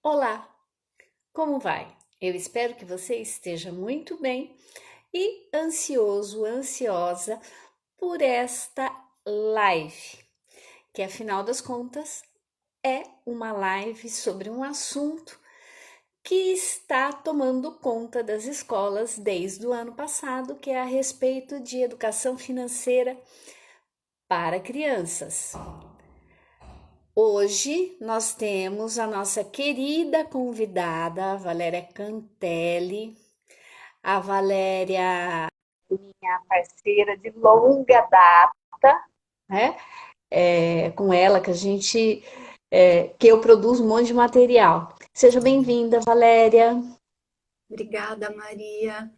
Olá, como vai? Eu espero que você esteja muito bem e ansiosa por esta live, que afinal das contas é uma live sobre um assunto que está tomando conta das escolas desde o ano passado, que é a respeito de educação financeira para crianças. Hoje nós temos a nossa querida convidada, a Valéria Cantelli. A Valéria, minha parceira de longa data, né? Com ela que eu produzo um monte de material. Seja bem-vinda, Valéria. Obrigada, Maria.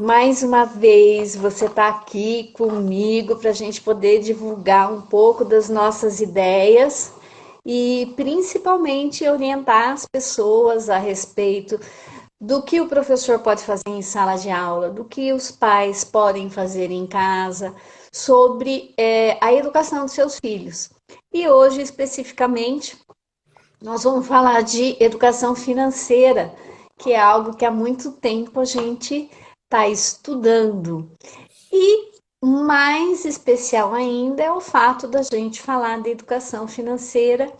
Mais uma vez você está aqui comigo para a gente poder divulgar um pouco das nossas ideias e principalmente orientar as pessoas a respeito do que o professor pode fazer em sala de aula, do que os pais podem fazer em casa, sobre a educação dos seus filhos. E hoje, especificamente, nós vamos falar de educação financeira, que é algo que há muito tempo a gente está estudando. E mais especial ainda é o fato da gente falar de educação financeira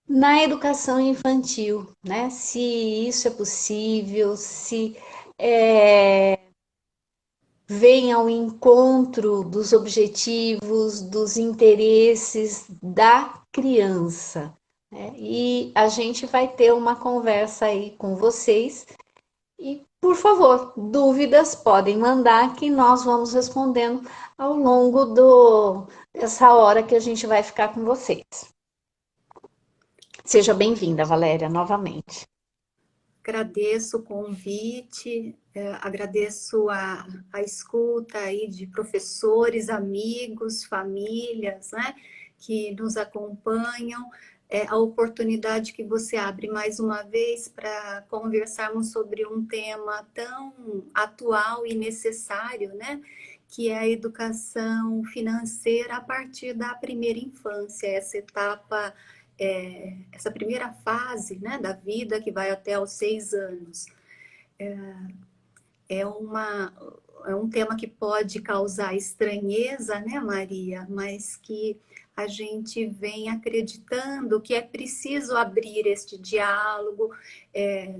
na educação infantil, né? Se isso é possível, se é, vem ao encontro dos objetivos, dos interesses da criança, né? E a gente vai ter uma conversa aí com vocês. E, por favor, dúvidas podem mandar que nós vamos respondendo ao longo dessa hora que a gente vai ficar com vocês. Seja bem-vinda, Valéria, novamente. Agradeço o convite, agradeço a escuta aí de professores, amigos, famílias, né, que nos acompanham, a oportunidade que você abre mais uma vez para conversarmos sobre um tema tão atual e necessário, né, que é a educação financeira a partir da primeira infância, essa etapa essa primeira fase, né, da vida que vai até os 6 anos. É, uma, é um tema que pode causar estranheza, né, Maria? Mas que a gente vem acreditando que é preciso abrir este diálogo, é,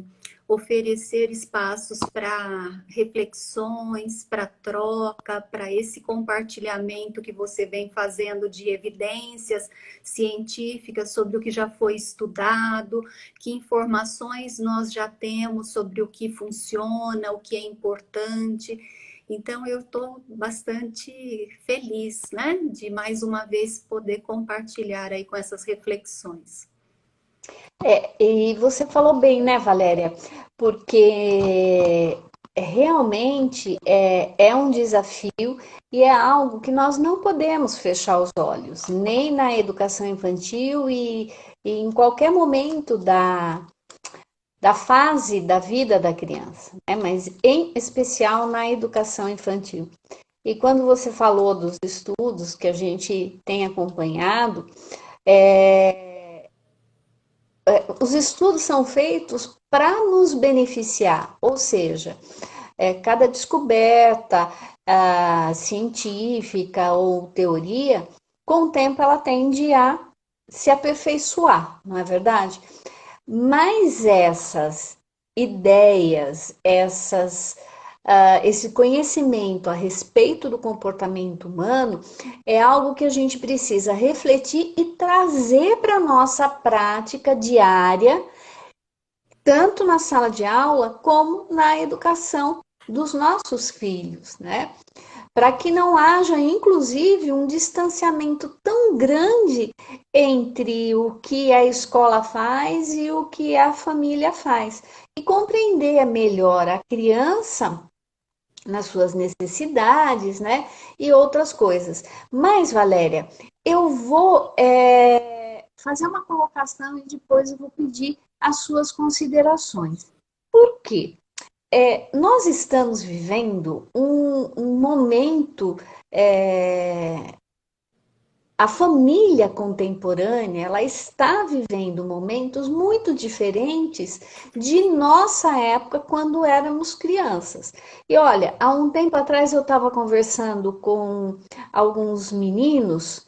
oferecer espaços para reflexões, para troca, para esse compartilhamento que você vem fazendo de evidências científicas sobre o que já foi estudado, que informações nós já temos sobre o que funciona, o que é importante. Então, eu estou bastante feliz, né, de mais uma vez poder compartilhar aí com essas reflexões. E você falou bem, né, Valéria? Porque realmente é um desafio e é algo que nós não podemos fechar os olhos, nem na educação infantil e em qualquer momento da fase da vida da criança, né? Mas em especial na educação infantil. E quando você falou dos estudos que a gente tem acompanhado, os estudos são feitos para nos beneficiar, ou seja, cada descoberta científica ou teoria, com o tempo ela tende a se aperfeiçoar, não é verdade? Mas essas ideias, esse conhecimento a respeito do comportamento humano é algo que a gente precisa refletir e trazer para a nossa prática diária, tanto na sala de aula como na educação dos nossos filhos, né? Para que não haja, inclusive, um distanciamento tão grande entre o que a escola faz e o que a família faz. E compreender melhor a criança nas suas necessidades, né? E outras coisas. Mas, Valéria, eu vou fazer uma colocação e depois eu vou pedir as suas considerações. Por quê? Nós estamos vivendo um momento é, a família contemporânea, ela está vivendo momentos muito diferentes de nossa época quando éramos crianças. E olha, há um tempo atrás eu estava conversando com alguns meninos,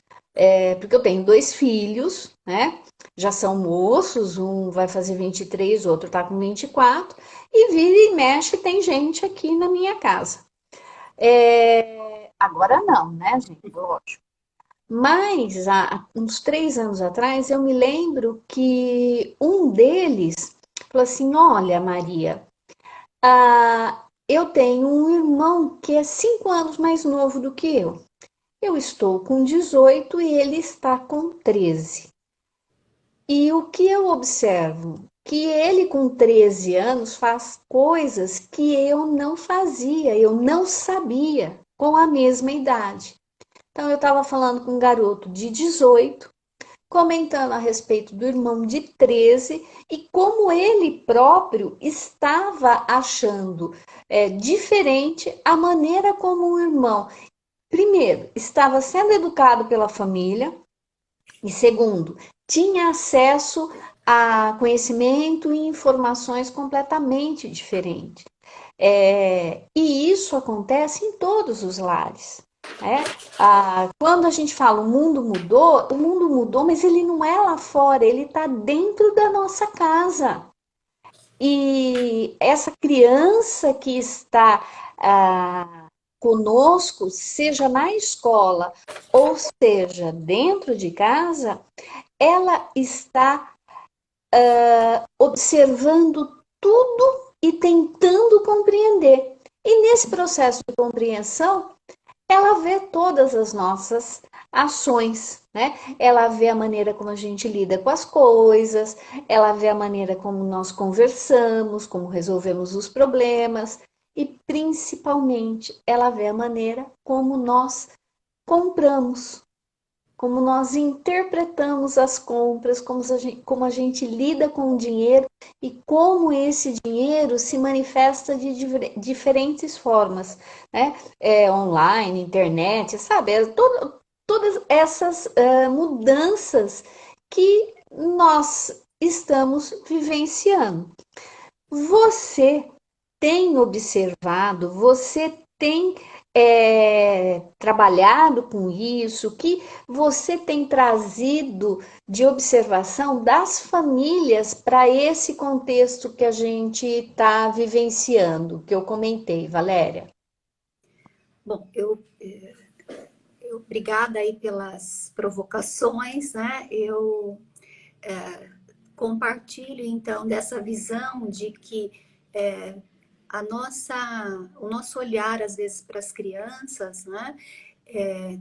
porque eu tenho dois filhos, né? Já são moços, um vai fazer 23, o outro está com 24, e vira e mexe tem gente aqui na minha casa. Agora não, né, gente? Lógico. Mas há uns 3 anos atrás, eu me lembro que um deles falou assim: Olha, Maria, eu tenho um irmão que é 5 anos mais novo do que eu. Eu estou com 18 e ele está com 13. E o que eu observo? Que ele, com 13 anos, faz coisas que eu não fazia, eu não sabia com a mesma idade. Então, eu estava falando com um garoto de 18, comentando a respeito do irmão de 13 e como ele próprio estava achando diferente a maneira como o irmão, primeiro, estava sendo educado pela família e, segundo, tinha acesso a conhecimento e informações completamente diferentes. E isso acontece em todos os lares. Quando a gente fala o mundo mudou, mas ele não é lá fora, ele está dentro da nossa casa. E essa criança que está conosco, seja na escola ou seja dentro de casa, ela está observando tudo e tentando compreender. E nesse processo de compreensão, ela vê todas as nossas ações, né? Ela vê a maneira como a gente lida com as coisas, ela vê a maneira como nós conversamos, como resolvemos os problemas e, principalmente, ela vê a maneira como nós compramos, como nós interpretamos as compras, como a gente lida com o dinheiro e como esse dinheiro se manifesta de diferentes formas, né? Online, internet, sabe? Todas essas mudanças que nós estamos vivenciando. Você tem observado, você tem trabalhado com isso, o que você tem trazido de observação das famílias para esse contexto que a gente está vivenciando, que eu comentei, Valéria? Bom, obrigada aí pelas provocações, né? Eu compartilho então dessa visão de que o nosso olhar às vezes para as crianças, né?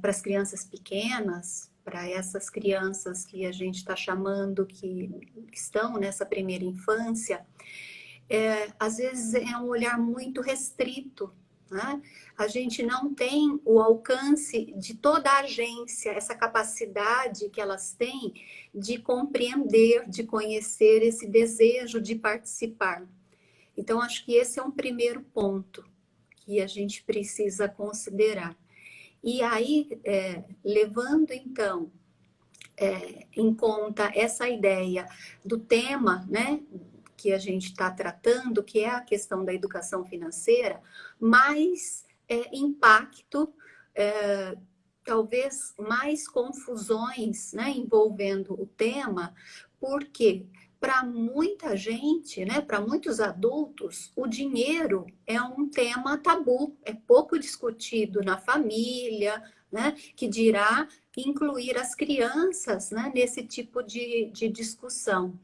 Para as crianças pequenas, para essas crianças que a gente está chamando que estão nessa primeira infância, às vezes é um olhar muito restrito, né? A gente não tem o alcance de toda a agência, essa capacidade que elas têm de compreender, de conhecer esse desejo de participar. Então, acho que esse é um primeiro ponto que a gente precisa considerar. E aí, levando então em conta essa ideia do tema, né, que a gente está tratando, que é a questão da educação financeira, mais impacto, talvez mais confusões, né, envolvendo o tema, porque para muita gente, né, para muitos adultos, o dinheiro é um tema tabu, é pouco discutido na família, né, que dirá incluir as crianças, né, nesse tipo de discussão.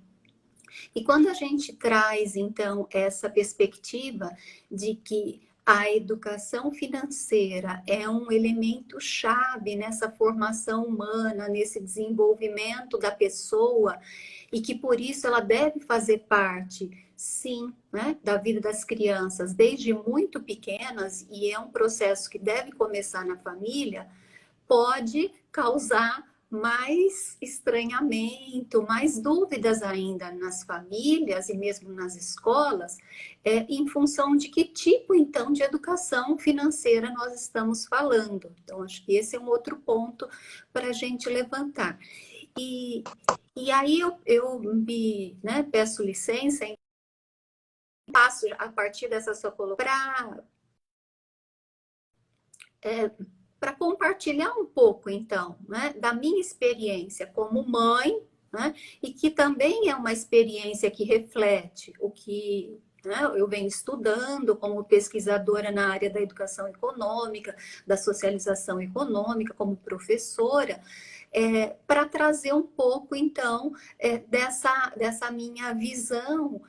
E quando a gente traz, então, essa perspectiva de que a educação financeira é um elemento chave nessa formação humana, nesse desenvolvimento da pessoa, e que por isso ela deve fazer parte, sim, né, da vida das crianças desde muito pequenas, e é um processo que deve começar na família, pode causar mais estranhamento, mais dúvidas ainda nas famílias e mesmo nas escolas, em função de que tipo, então, de educação financeira nós estamos falando. Então, acho que esse é um outro ponto para a gente levantar. E aí eu me, né, peço licença, passo a partir dessa sua colocação para compartilhar um pouco, então, né, da minha experiência como mãe, né, e que também é uma experiência que reflete o que, né, eu venho estudando como pesquisadora na área da educação econômica, da socialização econômica, como professora, para trazer um pouco, então, dessa minha visão,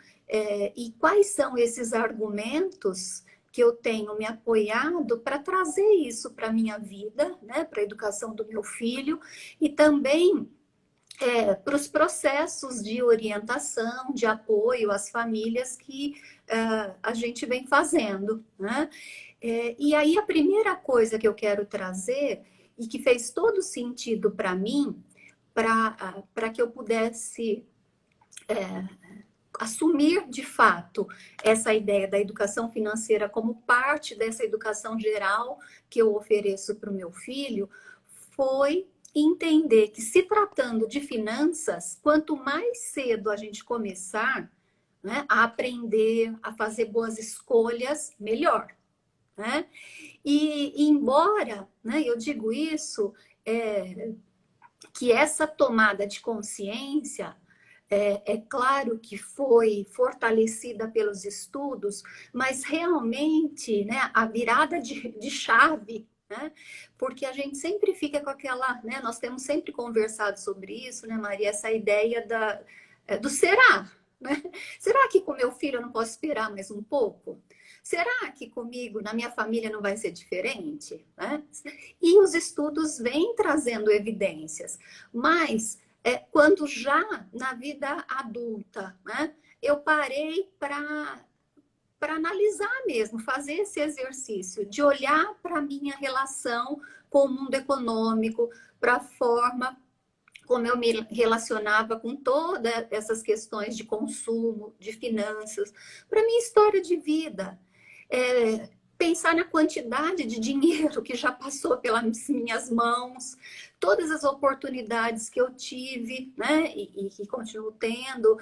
e quais são esses argumentos que eu tenho me apoiado para trazer isso para a minha vida, né, para a educação do meu filho, e também para os processos de orientação, de apoio às famílias que a gente vem fazendo, né? E aí a primeira coisa que eu quero trazer, e que fez todo sentido para mim, para que eu pudesse assumir de fato essa ideia da educação financeira como parte dessa educação geral que eu ofereço para o meu filho, foi entender que, se tratando de finanças, quanto mais cedo a gente começar, né, a aprender, a fazer boas escolhas, melhor. Né? E embora, né, eu digo isso, que essa tomada de consciência é claro que foi fortalecida pelos estudos, mas realmente, né, a virada de chave, né, porque a gente sempre fica com aquela, né, nós temos sempre conversado sobre isso, né, Maria, essa ideia do será, né? Será que com meu filho eu não posso esperar mais um pouco? Será que comigo, na minha família, não vai ser diferente? Né? E os estudos vêm trazendo evidências, mas quando já na vida adulta, né, eu parei para analisar mesmo, fazer esse exercício de olhar para a minha relação com o mundo econômico, para a forma como eu me relacionava com todas essas questões de consumo, de finanças, para a minha história de vida. Pensar na quantidade de dinheiro que já passou pelas minhas mãos, todas as oportunidades que eu tive, né, e que continuo tendo,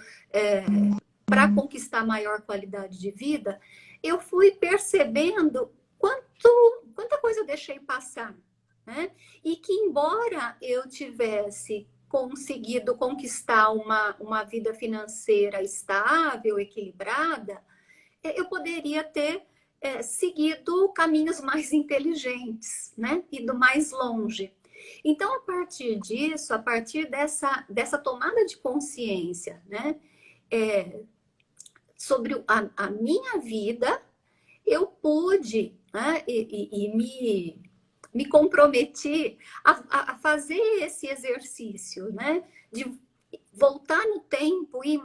para conquistar maior qualidade de vida, eu fui percebendo quanta coisa eu deixei passar, né? E que, embora eu tivesse conseguido conquistar uma vida financeira estável, equilibrada, eu poderia ter seguido caminhos mais inteligentes, né? Ido mais longe. Então, a partir disso, a partir dessa tomada de consciência, né? Sobre a minha vida, eu pude, né? Me comprometi a fazer esse exercício, né? De voltar no tempo e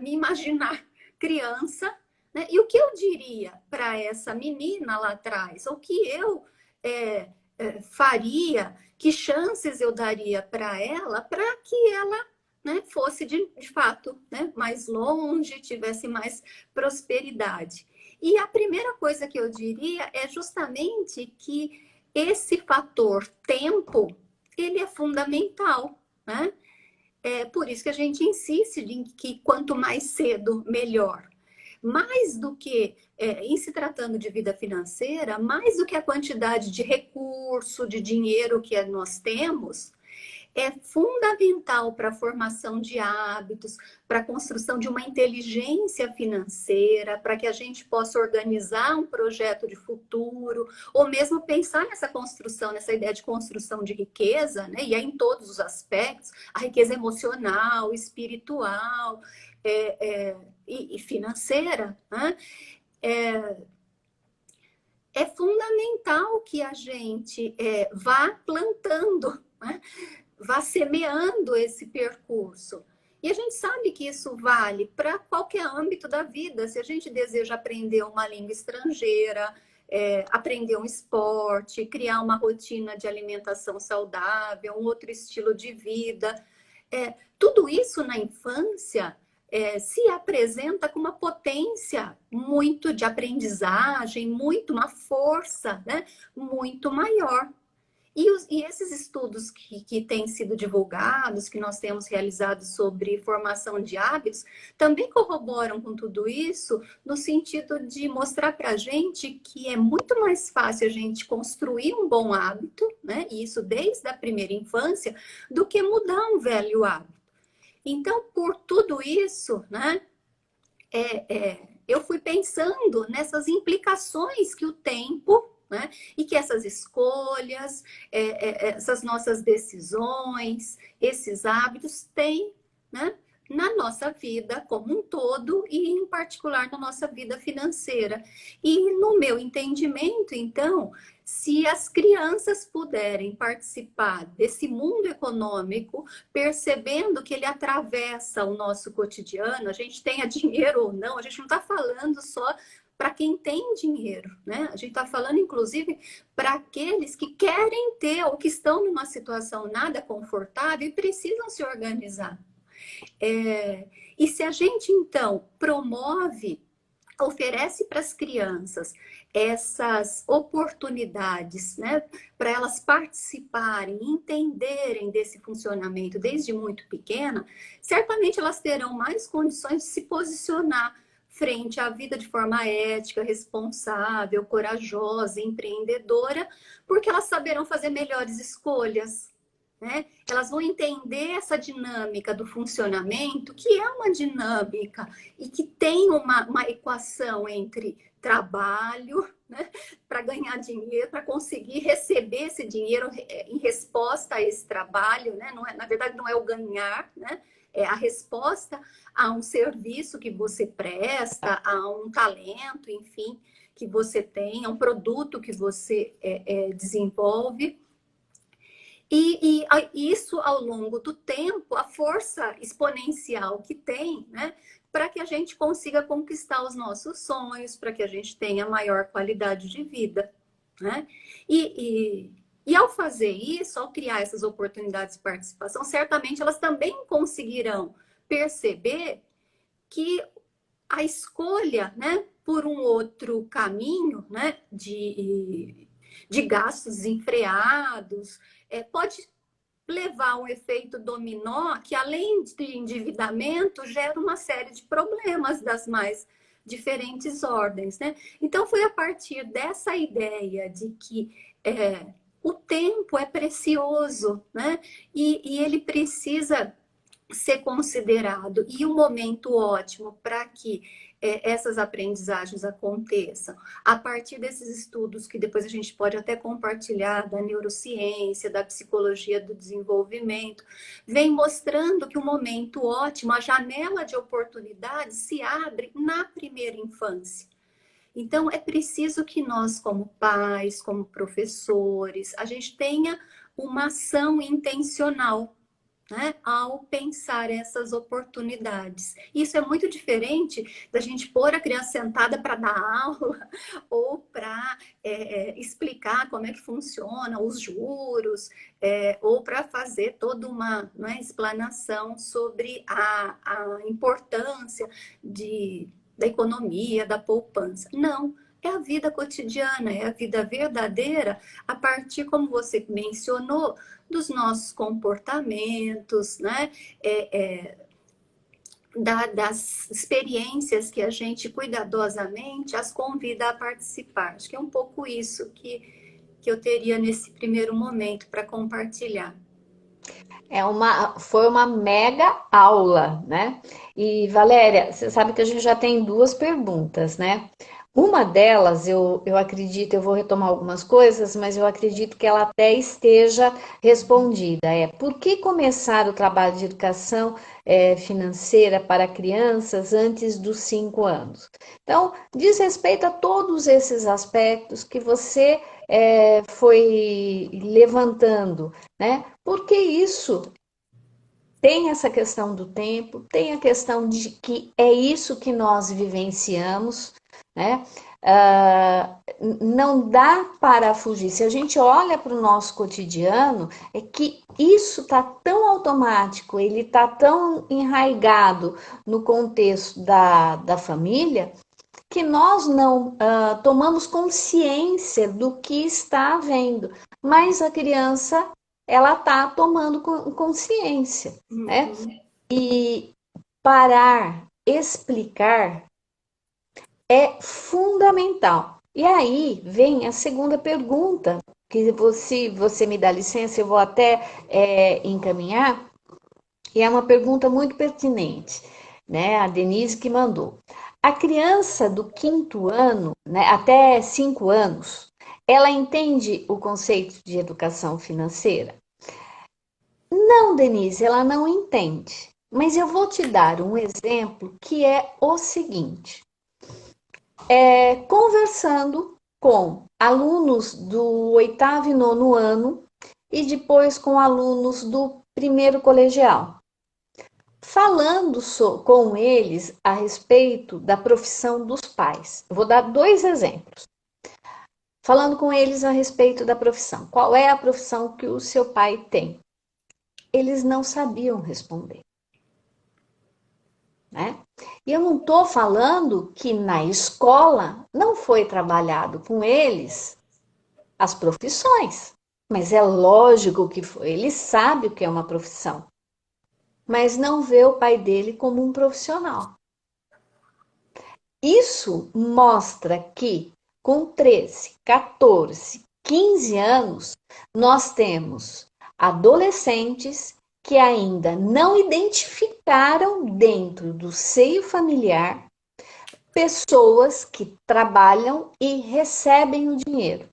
me imaginar criança, né? E o que eu diria para essa menina lá atrás? O que eu faria? Que chances eu daria para que ela, né, fosse de fato, né, mais longe, tivesse mais prosperidade? E a primeira coisa que eu diria é justamente que esse fator tempo, ele é fundamental, né? É por isso que a gente insiste em que quanto mais cedo, melhor. Mais do que, em se tratando de vida financeira, mais do que a quantidade de recurso, de dinheiro que nós temos, é fundamental para a formação de hábitos, para a construção de uma inteligência financeira, para que a gente possa organizar um projeto de futuro, ou mesmo pensar nessa construção, nessa ideia de construção de riqueza, né? E é em todos os aspectos, a riqueza emocional, espiritual e financeira, né? É fundamental que a gente vá plantando, né? Vá semeando esse percurso. E a gente sabe que isso vale para qualquer âmbito da vida. Se a gente deseja aprender uma língua estrangeira, aprender um esporte, criar uma rotina de alimentação saudável, um outro estilo de vida. Tudo isso na infância se apresenta com uma potência muito de aprendizagem, muito uma força, né, muito maior. E esses estudos que têm sido divulgados, que nós temos realizado sobre formação de hábitos, também corroboram com tudo isso, no sentido de mostrar para a gente que é muito mais fácil a gente construir um bom hábito, né? E isso desde a primeira infância, do que mudar um velho hábito. Então, por tudo isso, né? Eu fui pensando nessas implicações que o tempo, né, e que essas escolhas, essas nossas decisões, esses hábitos têm, né, na nossa vida como um todo e, em particular, na nossa vida financeira. E, no meu entendimento, então, se as crianças puderem participar desse mundo econômico, percebendo que ele atravessa o nosso cotidiano, a gente tenha dinheiro ou não, a gente não está falando só para quem tem dinheiro, né? A gente está falando, inclusive, para aqueles que querem ter ou que estão numa situação nada confortável e precisam se organizar. E se a gente, então, oferece para as crianças essas oportunidades, né, para elas participarem, entenderem desse funcionamento desde muito pequena, certamente elas terão mais condições de se posicionar frente à vida de forma ética, responsável, corajosa, empreendedora, porque elas saberão fazer melhores escolhas, né? Elas vão entender essa dinâmica do funcionamento, que é uma dinâmica e que tem uma equação entre trabalho, né, para ganhar dinheiro, para conseguir receber esse dinheiro em resposta a esse trabalho, né? Não é, na verdade, não é o ganhar, né? É a resposta a um serviço que você presta, a um talento, enfim, que você tem, a um produto que você desenvolve. E isso, ao longo do tempo, a força exponencial que tem, né, para que a gente consiga conquistar os nossos sonhos, para que a gente tenha maior qualidade de vida, né? E ao fazer isso, ao criar essas oportunidades de participação, certamente elas também conseguirão perceber que a escolha, né, por um outro caminho, né, de gastos desenfreados, pode levar a um efeito dominó que, além de endividamento, gera uma série de problemas das mais diferentes ordens, né? Então, foi a partir dessa ideia de que o tempo é precioso, né? E ele precisa ser considerado, e um momento ótimo para que essas aprendizagens aconteçam, a partir desses estudos que depois a gente pode até compartilhar, da neurociência, da psicologia do desenvolvimento, vem mostrando que o momento ótimo, a janela de oportunidade se abre na primeira infância. Então, é preciso que nós, como pais, como professores, a gente tenha uma ação intencional, né, ao pensar essas oportunidades. Isso é muito diferente da gente pôr a criança sentada para dar aula ou para explicar como é que funciona os juros, ou para fazer toda uma, né, explanação sobre a importância da economia, da poupança. Não. É a vida cotidiana, é a vida verdadeira, a partir, como você mencionou, dos nossos comportamentos, né? Das experiências que a gente cuidadosamente as convida a participar. Acho que é um pouco isso que eu teria nesse primeiro momento para compartilhar. Foi uma mega aula, né? E Valéria, você sabe que a gente já tem duas perguntas, né? Uma delas, eu acredito, eu vou retomar algumas coisas, mas eu acredito que ela até esteja respondida. Por que começar o trabalho de educação financeira para crianças antes dos 5 anos? Então, diz respeito a todos esses aspectos que você foi levantando, né? Porque isso tem essa questão do tempo, tem a questão de que é isso que nós vivenciamos, né? Não dá para fugir. Se a gente olha para o nosso cotidiano, é que isso está tão automático, ele está tão enraizado no contexto da família, que nós não tomamos consciência do que está havendo. Mas a criança, ela está tomando consciência, né? E parar, explicar é fundamental. E aí vem a segunda pergunta, que você me dá licença, eu vou até encaminhar, e é uma pergunta muito pertinente, né? A Denise que mandou. A criança do 5º ano, né, até 5 anos, ela entende o conceito de educação financeira? Não, Denise, ela não entende. Mas eu vou te dar um exemplo que é o seguinte. Conversando com alunos do 8º e 9º ano e depois com alunos do 1º colegial, falando com eles a respeito da profissão dos pais. Eu vou dar 2 exemplos. Falando com eles a respeito da profissão. Qual é a profissão que o seu pai tem? Eles não sabiam responder, né? E eu não estou falando que na escola não foi trabalhado com eles as profissões, mas é lógico que foi. Ele sabe o que é uma profissão, mas não vê o pai dele como um profissional. Isso mostra que com 13, 14, 15 anos, nós temos adolescentes que ainda não identificaram dentro do seio familiar pessoas que trabalham e recebem o dinheiro.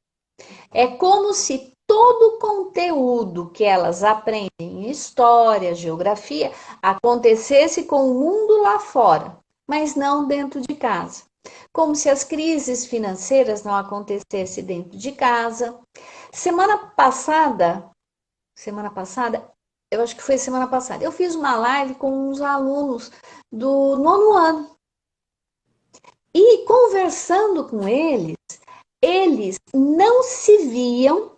É como se todo o conteúdo que elas aprendem em história, geografia, acontecesse com o mundo lá fora, mas não dentro de casa. Como se as crises financeiras não acontecessem dentro de casa. Semana passada, eu acho que foi semana passada, eu fiz uma live com uns alunos do 9º ano. E conversando com eles, eles não se viam.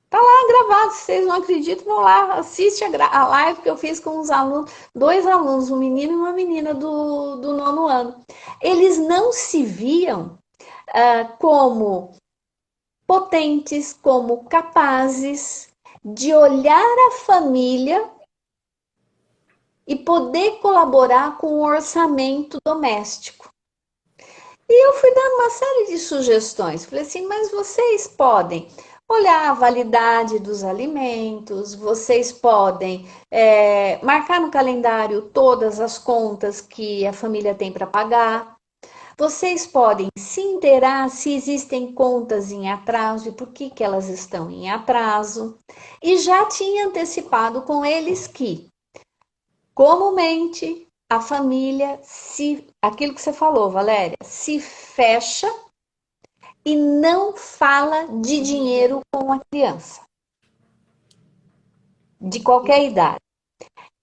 Tá lá gravado, se vocês não acreditam, vão lá, assiste a live que eu fiz com os alunos, 2 alunos, um menino e uma menina do 9º ano. Eles não se viam como potentes, como capazes de olhar a família e poder colaborar com o orçamento doméstico. E eu fui dando uma série de sugestões. Falei assim, mas vocês podem olhar a validade dos alimentos, vocês podem marcar no calendário todas as contas que a família tem para pagar. Vocês podem se inteirar se existem contas em atraso e por que elas estão em atraso. E já tinha antecipado com eles que, comumente, a família aquilo que você falou, Valéria, se fecha e não fala de dinheiro com a criança, de qualquer idade.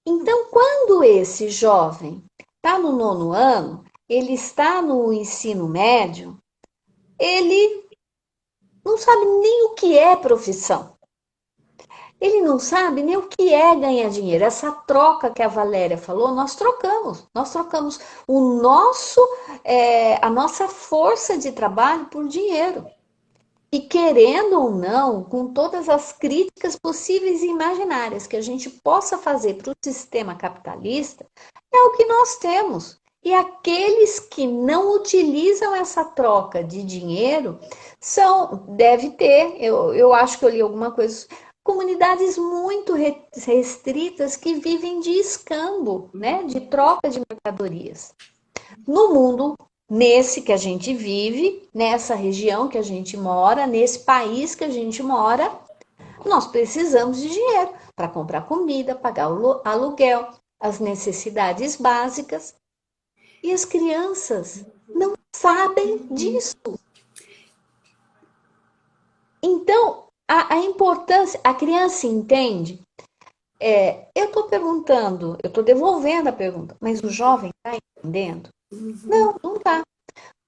Então, quando esse jovem está no 9º ano, ele está no ensino médio, ele não sabe nem o que é profissão. Ele não sabe nem o que é ganhar dinheiro. Essa troca que a Valéria falou, nós trocamos a nossa força de trabalho por dinheiro. E querendo ou não, com todas as críticas possíveis e imaginárias que a gente possa fazer para o sistema capitalista, é o que nós temos. E aqueles que não utilizam essa troca de dinheiro deve ter, eu acho que eu li alguma coisa, comunidades muito restritas que vivem de escambo, né, de troca de mercadorias. No mundo nesse que a gente vive, nessa região que a gente mora, nesse país que a gente mora, nós precisamos de dinheiro para comprar comida, pagar o aluguel, as necessidades básicas. E as crianças não sabem disso. Então, a importância, a criança entende. Eu estou perguntando, eu estou devolvendo a pergunta, mas o jovem está entendendo? Não está.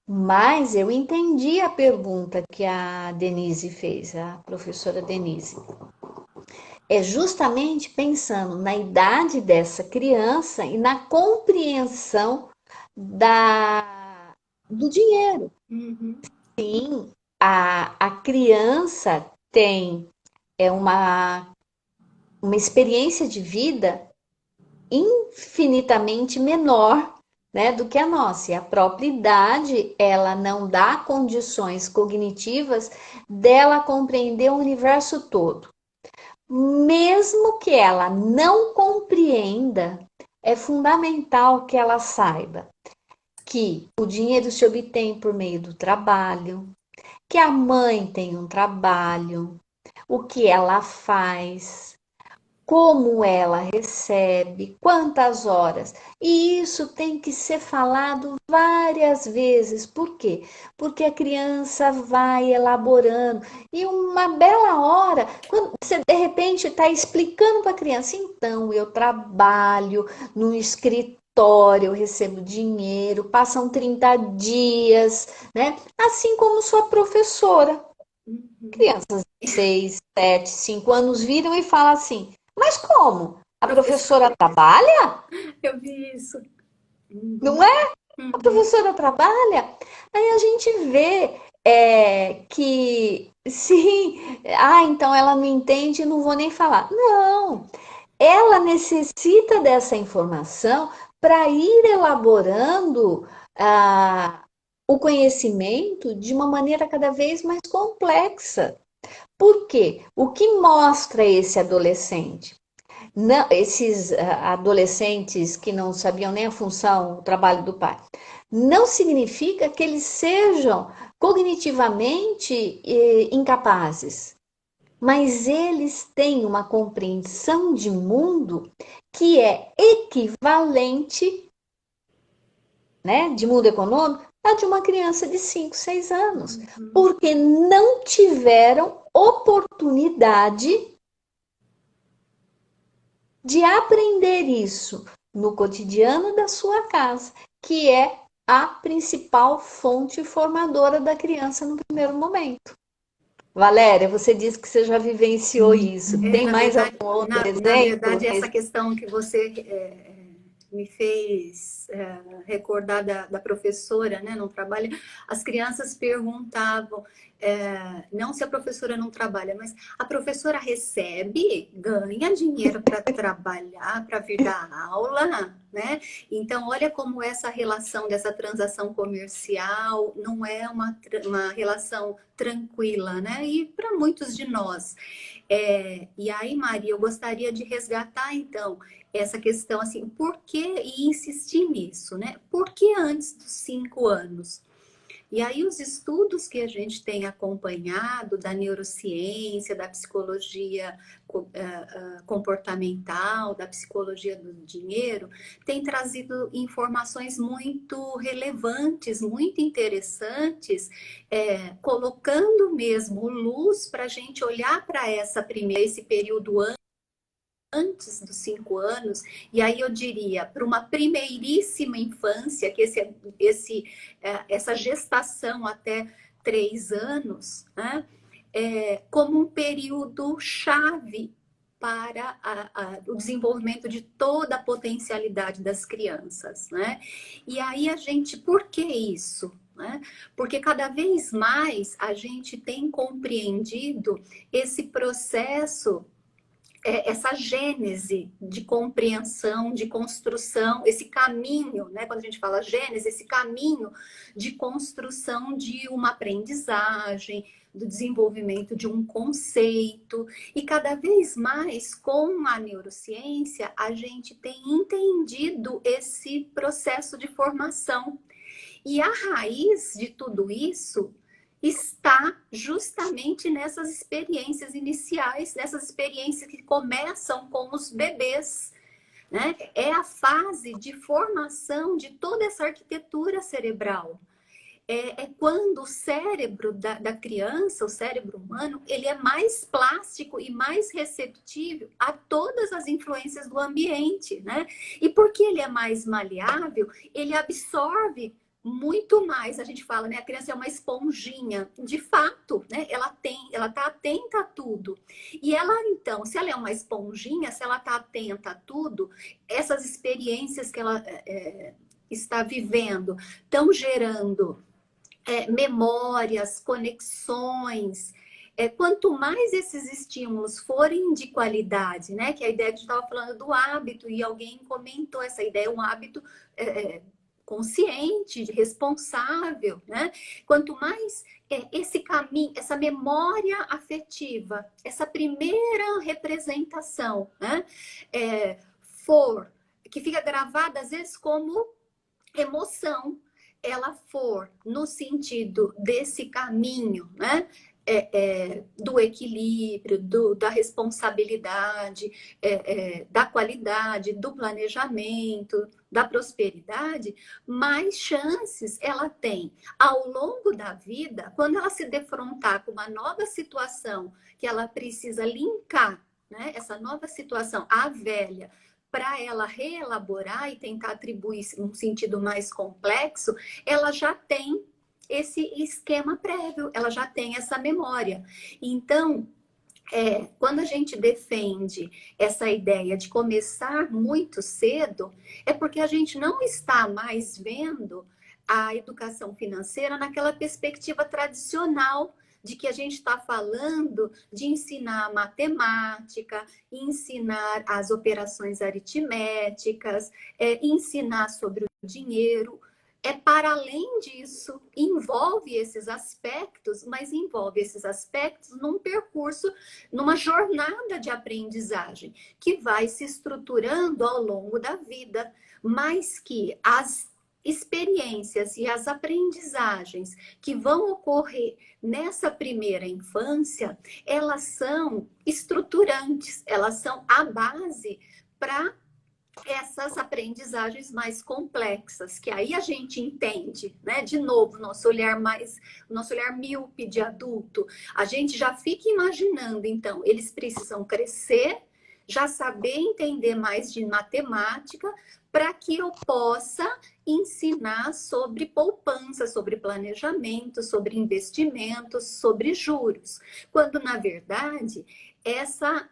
Mas eu entendi a pergunta que a Denise fez, a professora Denise. É justamente pensando na idade dessa criança e na compreensão do dinheiro. Uhum. Sim, a criança tem uma experiência de vida infinitamente menor, né, do que a nossa. E a própria idade, ela não dá condições cognitivas dela compreender o universo todo. Mesmo que ela não compreenda, é fundamental que ela saiba que o dinheiro se obtém por meio do trabalho, que a mãe tem um trabalho, o que ela faz, como ela recebe, quantas horas. E isso tem que ser falado várias vezes. Por quê? Porque a criança vai elaborando. E uma bela hora, quando você de repente está explicando para a criança, então eu trabalho no escritório, eu recebo dinheiro, passam 30 dias, né? Assim como sua professora. Uhum. Crianças de 6, 7, 5 anos viram e falam assim: mas como? A Professor, professora trabalha? eu vi isso. Não Uhum. é? A Uhum. professora trabalha? Aí a gente vê que sim, então ela não entende, não vou nem falar. Não, ela necessita dessa informação para ir elaborando o conhecimento de uma maneira cada vez mais complexa. Por quê? O que mostra esse adolescente? Não, esses adolescentes que não sabiam nem a função, o trabalho do pai, não significa que eles sejam cognitivamente incapazes, mas eles têm uma compreensão de mundo que é equivalente, né, de mundo econômico, a de uma criança de 5, 6 anos, Uhum. porque não tiveram oportunidade de aprender isso no cotidiano da sua casa, que é a principal fonte formadora da criança no primeiro momento. Valéria, você disse que você já vivenciou isso. Tem Na mais verdade, algum outro na exemplo? verdade, essa questão que você me fez recordar da professora, né, não trabalha, as crianças perguntavam, não se a professora não trabalha, mas a professora recebe, ganha dinheiro para trabalhar, para vir dar aula, né? Então, olha como essa relação dessa transação comercial não é uma relação tranquila, né? E para muitos de nós. E aí, Maria, eu gostaria de resgatar, então, essa questão, assim, por que, e insistir nisso, né? Por que antes dos 5 anos? E aí, os estudos que a gente tem acompanhado da neurociência, da psicologia comportamental, da psicologia do dinheiro, tem trazido informações muito relevantes, muito interessantes, colocando mesmo luz para a gente olhar para esse período antes dos 5 anos, e aí eu diria, para uma primeiríssima infância, que essa gestação até 3 anos, né, como um período chave para o desenvolvimento de toda a potencialidade das crianças, né? E aí por que isso? Né? Porque cada vez mais a gente tem compreendido esse processo, essa gênese de compreensão, de construção, esse caminho, né? Quando a gente fala gênese, esse caminho de construção de uma aprendizagem, do desenvolvimento de um conceito. E cada vez mais, com a neurociência, a gente tem entendido esse processo de formação. E a raiz de tudo isso está justamente nessas experiências iniciais, nessas experiências que começam com os bebês, né? É a fase de formação de toda essa arquitetura cerebral. É quando o cérebro da criança, o cérebro humano, ele é mais plástico e mais receptível a todas as influências do ambiente, né? E porque ele é mais maleável, ele absorve muito mais, a gente fala, né? A criança é uma esponjinha, de fato, né? Ela tá atenta a tudo. E ela, então, se ela é uma esponjinha, se ela tá atenta a tudo, essas experiências que ela está vivendo estão gerando memórias, conexões. Quanto mais esses estímulos forem de qualidade, né? Que a ideia que a gente estava falando do hábito, e alguém comentou essa ideia, um hábito consciente, responsável, né? Quanto mais esse caminho, essa memória afetiva, essa primeira representação, né? For, que fica gravada às vezes como emoção, ela for no sentido desse caminho, né? Do equilíbrio, da responsabilidade, da qualidade, do planejamento, da prosperidade, mais chances ela tem ao longo da vida, quando ela se defrontar com uma nova situação que ela precisa linkar, né, essa nova situação à velha, para ela reelaborar e tentar atribuir um sentido mais complexo, ela já tem esse esquema prévio, ela já tem essa memória. Então, quando a gente defende essa ideia de começar muito cedo, é porque a gente não está mais vendo a educação financeira naquela perspectiva tradicional de que a gente está falando de ensinar matemática, ensinar as operações aritméticas, ensinar sobre o dinheiro. Para além disso, envolve esses aspectos, mas envolve esses aspectos num percurso, numa jornada de aprendizagem, que vai se estruturando ao longo da vida, mas que as experiências e as aprendizagens que vão ocorrer nessa primeira infância, elas são estruturantes, elas são a base para essas aprendizagens mais complexas, que aí a gente entende, né? De novo, nosso olhar míope de adulto, a gente já fica imaginando, então, eles precisam crescer, já saber entender mais de matemática, para que eu possa ensinar sobre poupança, sobre planejamento, sobre investimentos, sobre juros. Quando, na verdade, essa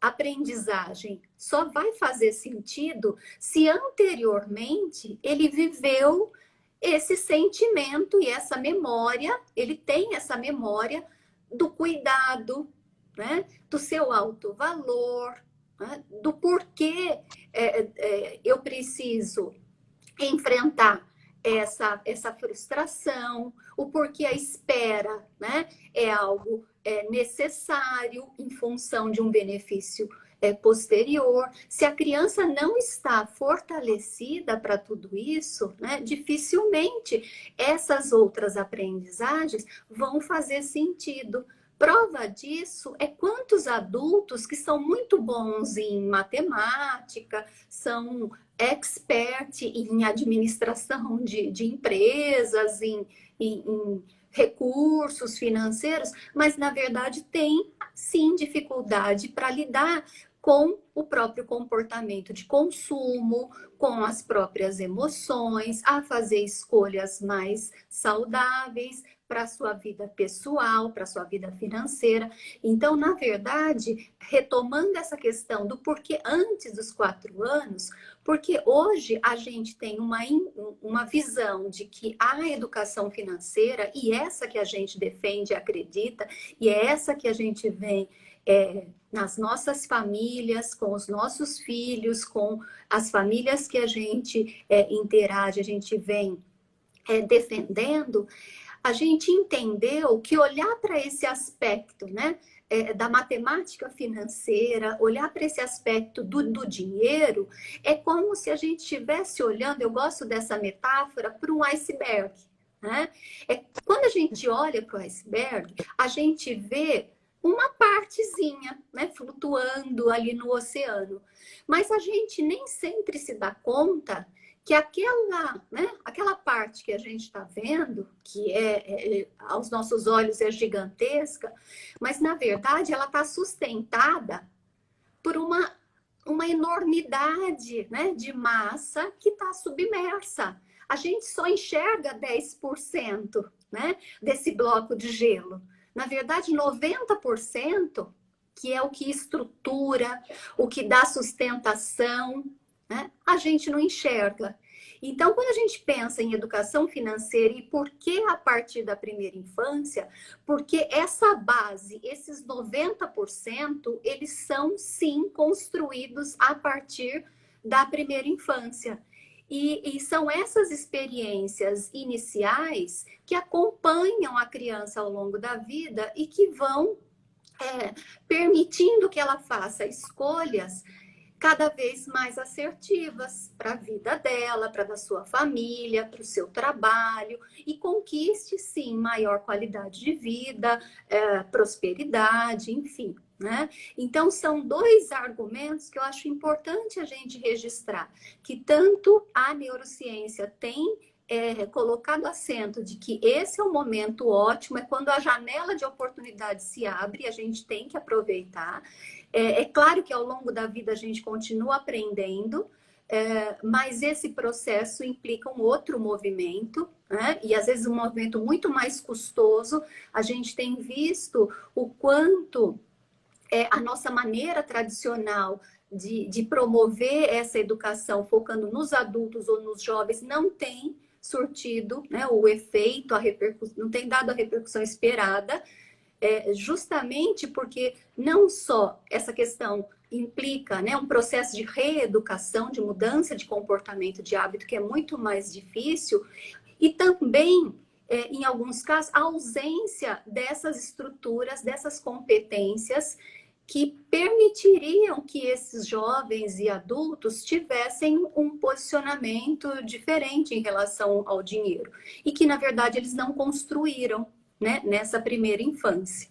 aprendizagem só vai fazer sentido se anteriormente ele viveu esse sentimento e essa memória, ele tem essa memória do cuidado, né? Do seu alto valor, né? Do porquê eu preciso enfrentar essa frustração, o porquê a espera, né? É algo necessário em função de um benefício posterior. Se a criança não está fortalecida para tudo isso, né, dificilmente essas outras aprendizagens vão fazer sentido. Prova disso é quantos adultos que são muito bons em matemática, são expert em administração de empresas, em recursos financeiros, mas na verdade tem sim dificuldade para lidar com o próprio comportamento de consumo, com as próprias emoções, a fazer escolhas mais saudáveis para a sua vida pessoal, para a sua vida financeira. Então, na verdade, retomando essa questão do porquê antes dos 4 anos, porque hoje a gente tem uma visão de que a educação financeira, e essa que a gente defende e acredita, e é essa que a gente vem nas nossas famílias, com os nossos filhos, com as famílias que a gente interage, a gente vem defendendo, a gente entendeu que olhar para esse aspecto, né, da matemática financeira, olhar para esse aspecto do dinheiro, é como se a gente estivesse olhando, eu gosto dessa metáfora, para um iceberg. Né? Quando a gente olha para o iceberg, a gente vê uma partezinha, né, flutuando ali no oceano. Mas a gente nem sempre se dá conta que aquela parte que a gente está vendo, que aos nossos olhos é gigantesca, mas na verdade ela está sustentada por uma enormidade, né, de massa que está submersa. a gente só enxerga 10%, né, desse bloco de gelo. Na verdade, 90%, que é o que estrutura, o que dá sustentação, né, a gente não enxerga. Então, quando a gente pensa em educação financeira, e por que a partir da primeira infância? Porque essa base, esses 90%, eles são sim construídos a partir da primeira infância. E são essas experiências iniciais que acompanham a criança ao longo da vida e que vão permitindo que ela faça escolhas cada vez mais assertivas para a vida dela, para a da sua família, para o seu trabalho, e conquiste, sim, maior qualidade de vida, prosperidade, enfim. Né? Então, são dois argumentos que eu acho importante a gente registrar, que tanto a neurociência tem colocado acento de que esse é um momento ótimo, é quando a janela de oportunidade se abre, a gente tem que aproveitar. É claro que ao longo da vida a gente continua aprendendo, mas esse processo implica um outro movimento, né? E às vezes um movimento muito mais custoso. A gente tem visto o quanto a nossa maneira tradicional de promover essa educação focando nos adultos ou nos jovens não tem surtido, né, o efeito, não tem dado a repercussão esperada, justamente porque não só essa questão implica, né, um processo de reeducação, de mudança de comportamento, de hábito, que é muito mais difícil, e também, em alguns casos, a ausência dessas estruturas, dessas competências que permitiriam que esses jovens e adultos tivessem um posicionamento diferente em relação ao dinheiro. E que, na verdade, eles não construíram, né, nessa primeira infância.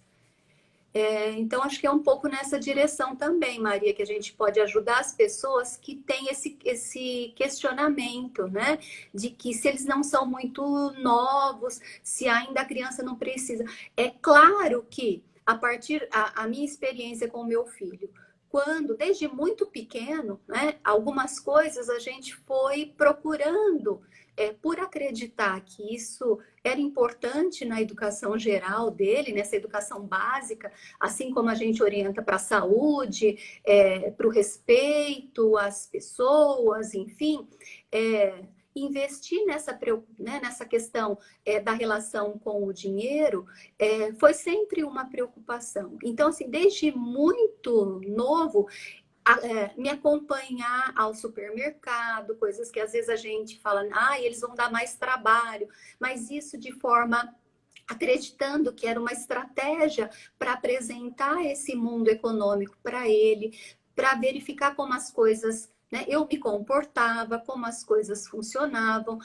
Então, acho que é um pouco nessa direção também, Maria, que a gente pode ajudar as pessoas que têm esse questionamento, né? De que se eles não são muito novos, se ainda a criança não precisa. É claro que, a minha experiência com o meu filho, quando, desde muito pequeno, né, algumas coisas a gente foi procurando, por acreditar que isso era importante na educação geral dele, nessa educação básica, assim como a gente orienta para a saúde, para o respeito às pessoas, enfim, investir nessa questão da relação com o dinheiro foi sempre uma preocupação. Então, assim, desde muito novo, me acompanhar ao supermercado, coisas que às vezes a gente fala, eles vão dar mais trabalho, mas isso de forma acreditando que era uma estratégia para apresentar esse mundo econômico para ele, para verificar como as coisas, né, eu me comportava, como as coisas funcionavam,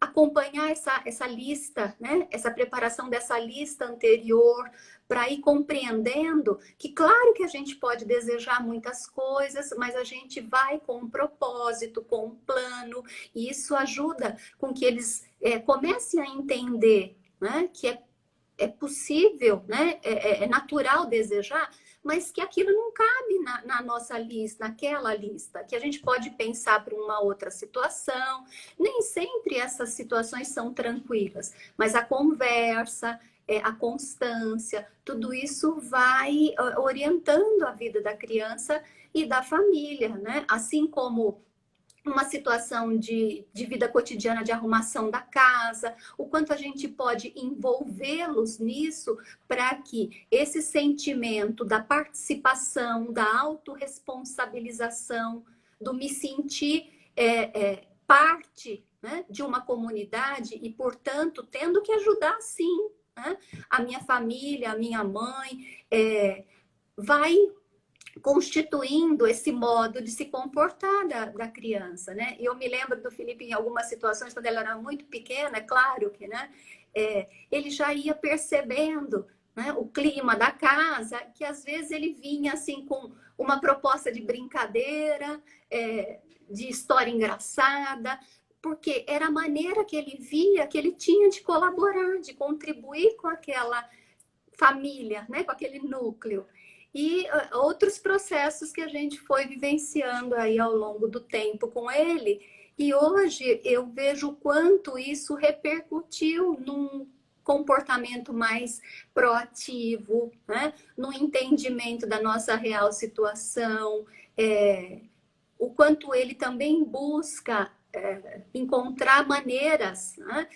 acompanhar essa lista, né, essa preparação dessa lista anterior, para ir compreendendo que, claro que a gente pode desejar muitas coisas, mas a gente vai com um propósito, com um plano, e isso ajuda com que eles comecem a entender, né, que é possível, né, é natural desejar, mas que aquilo não cabe na nossa lista, naquela lista, que a gente pode pensar para uma outra situação. Nem sempre essas situações são tranquilas, mas a conversa, a constância, tudo isso vai orientando a vida da criança e da família, né? Assim como uma situação de vida cotidiana de arrumação da casa, o quanto a gente pode envolvê-los nisso para que esse sentimento da participação, da autorresponsabilização, do me sentir parte, né, de uma comunidade e, portanto, tendo que ajudar, sim, né, a minha família, a minha mãe, vai constituindo esse modo de se comportar da criança, né? Eu me lembro do Felipe em algumas situações, quando ele era muito pequeno, é claro que, né? Ele já ia percebendo, né, o clima da casa, que às vezes ele vinha assim com uma proposta de brincadeira, de história engraçada, porque era a maneira que ele via que ele tinha de colaborar, de contribuir com aquela família, né, com aquele núcleo. E outros processos que a gente foi vivenciando aí ao longo do tempo com ele, E hoje eu vejo o quanto isso repercutiu num comportamento mais proativo, né? No entendimento da nossa real situação, o quanto ele também busca encontrar maneiras, né?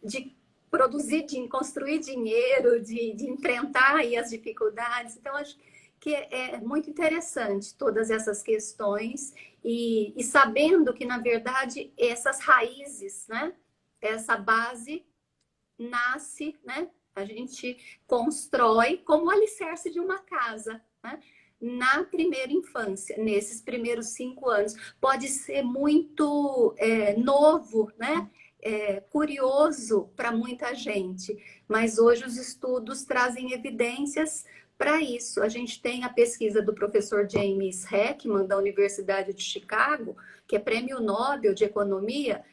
De produzir, de construir dinheiro, de enfrentar aí as dificuldades. Então, acho que é muito interessante todas essas questões e sabendo que, na verdade, essas raízes, né? Essa base nasce, né? A gente constrói como o alicerce de uma casa, né? Na primeira infância, nesses primeiros 5 anos. Pode ser muito novo, né? Curioso para muita gente, mas hoje os estudos trazem evidências para isso. A gente tem a pesquisa do professor James Heckman, da Universidade de Chicago, que é prêmio Nobel de Economia,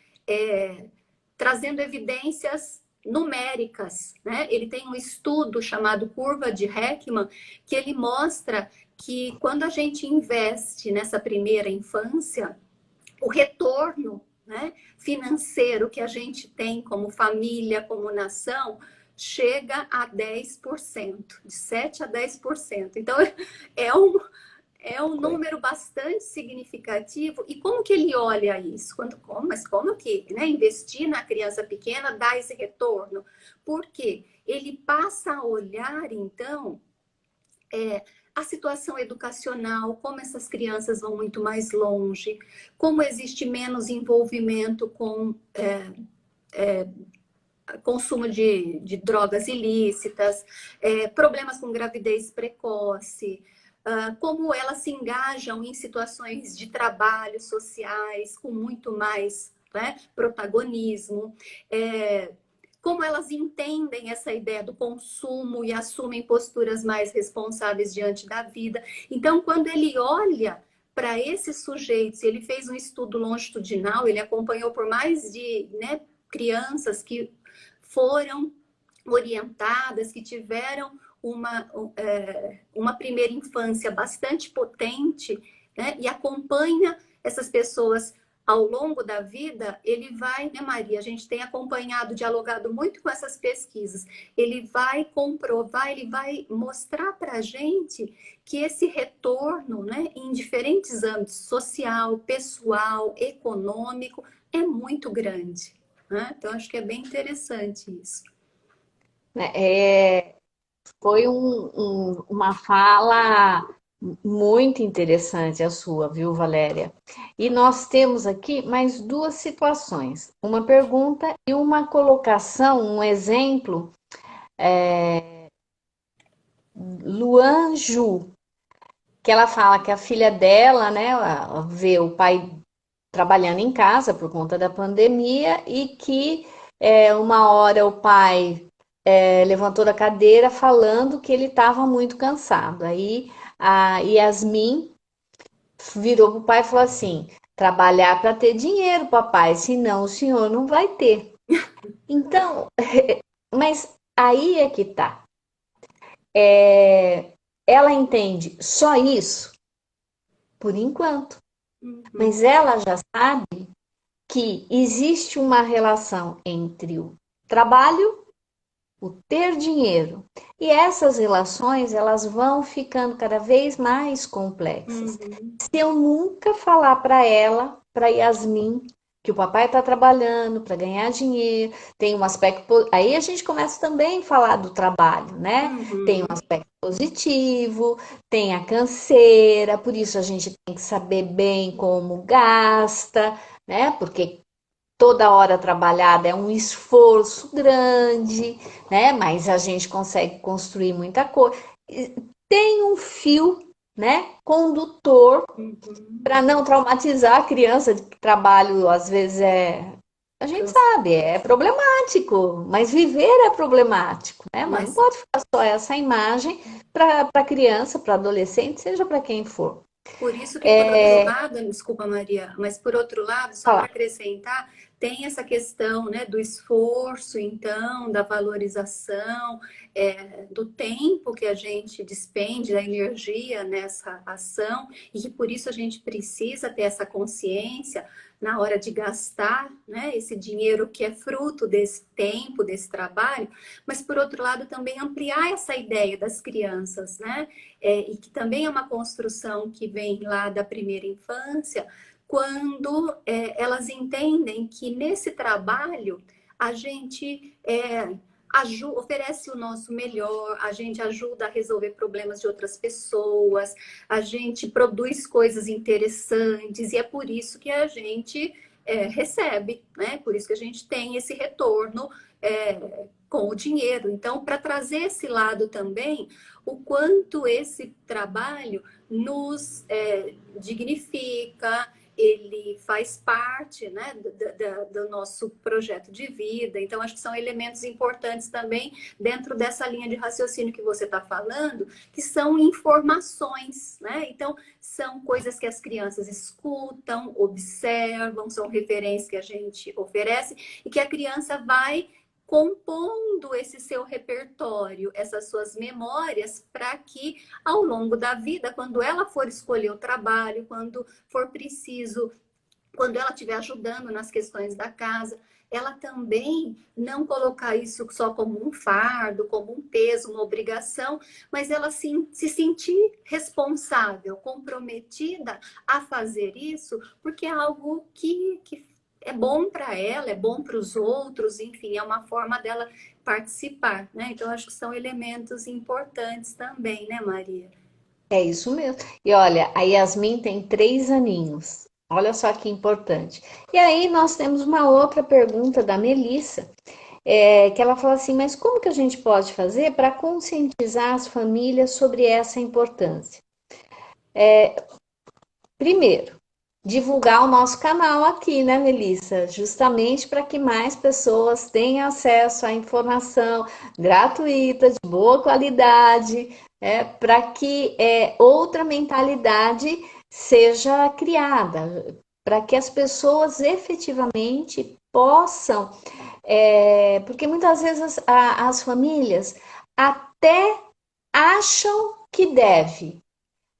trazendo evidências numéricas, né? Ele tem um estudo chamado Curva de Heckman, que ele mostra que quando a gente investe nessa primeira infância, o retorno, né, financeiro que a gente tem como família, como nação, chega a 10%, de 7 a 10%. Então, é um, é um número bastante significativo. E como que ele olha isso? Mas como que, né, investir na criança pequena dá esse retorno? Por quê? Ele passa a olhar, então, a situação educacional, como essas crianças vão muito mais longe, como existe menos envolvimento com consumo de drogas ilícitas, problemas com gravidez precoce, como elas se engajam em situações de trabalho sociais com muito mais, né, protagonismo, como elas entendem essa ideia do consumo e assumem posturas mais responsáveis diante da vida. Então, quando ele olha para esses sujeitos, ele fez um estudo longitudinal, ele acompanhou por mais de, né, crianças que foram orientadas, que tiveram uma primeira infância bastante potente, né? E acompanha essas pessoas ao longo da vida. Ele vai, né, Maria? A gente tem acompanhado, dialogado muito com essas pesquisas. Ele vai comprovar, ele vai mostrar para a gente que esse retorno, né, em diferentes âmbitos, social, pessoal, econômico, é muito grande. Né? Então, acho que é bem interessante isso. Foi uma fala muito interessante a sua, viu, Valéria? E nós temos aqui mais duas situações, uma pergunta e uma colocação, um exemplo. Luan Ju, que ela fala que a filha dela, né, ela vê o pai trabalhando em casa por conta da pandemia e que uma hora o pai levantou da cadeira falando que ele estava muito cansado. Aí a Yasmin virou para o pai e falou assim: trabalhar para ter dinheiro, papai, senão o senhor não vai ter. Então, mas aí é que tá. Ela entende só isso por enquanto, Uhum. mas ela já sabe que existe uma relação entre o trabalho, o ter dinheiro. E essas relações, elas vão ficando cada vez mais complexas. Uhum. Se eu nunca falar para ela, para Yasmin, que o papai está trabalhando para ganhar dinheiro, tem um aspecto. Aí a gente começa também a falar do trabalho, né? Tem um Uhum. aspecto positivo, tem a canseira, por isso a gente tem que saber bem como gasta, né? Porque toda hora trabalhada é um esforço grande, né? Mas a gente consegue construir muita coisa. Tem um fio, né, condutor Uhum. para não traumatizar a criança de que trabalho às vezes a gente sabe, é problemático, mas viver é problemático, né? Mas não Mas pode ficar só essa imagem para criança, para adolescente, seja para quem for. por isso que, por outro lado, desculpa, Maria, mas por outro lado, só para Falar. acrescentar, tem essa questão, né, do esforço, então, da valorização, do tempo que a gente despende, da energia nessa ação, e que por isso a gente precisa ter essa consciência na hora de gastar, né, esse dinheiro que é fruto desse tempo, desse trabalho, mas por outro lado também ampliar essa ideia das crianças, né, e que também é uma construção que vem lá da primeira infância, quando elas entendem que nesse trabalho a gente oferece o nosso melhor, a gente ajuda a resolver problemas de outras pessoas, a gente produz coisas interessantes e é por isso que a gente recebe, né? Por isso que a gente tem esse retorno com o dinheiro. Então, para trazer esse lado também, o quanto esse trabalho nos dignifica, ele faz parte, né, do nosso projeto de vida. Então, acho que são elementos importantes também dentro dessa linha de raciocínio que você está falando, que são informações, né? Então, são coisas que as crianças escutam, observam, são referências que a gente oferece e que a criança vai compondo esse seu repertório, essas suas memórias, para que ao longo da vida, quando ela for escolher o trabalho, quando for preciso, quando ela estiver ajudando nas questões da casa, ela também não colocar isso só como um fardo, como um peso, uma obrigação, mas ela se sentir responsável, comprometida a fazer isso, porque é algo que é bom para ela, é bom para os outros, enfim, é uma forma dela participar, né? Então, acho que são elementos importantes também, né, Maria? É isso mesmo. E olha, a Yasmin tem 3 aninhos. Olha só que importante. E aí nós temos uma outra pergunta da Melissa, que ela fala assim, mas como que a gente pode fazer para conscientizar as famílias sobre essa importância? Primeiro, divulgar o nosso canal aqui, né, Melissa? Justamente para que mais pessoas tenham acesso à informação gratuita, de boa qualidade, para que outra mentalidade seja criada, para que as pessoas efetivamente possam, porque muitas vezes as famílias até acham que deve,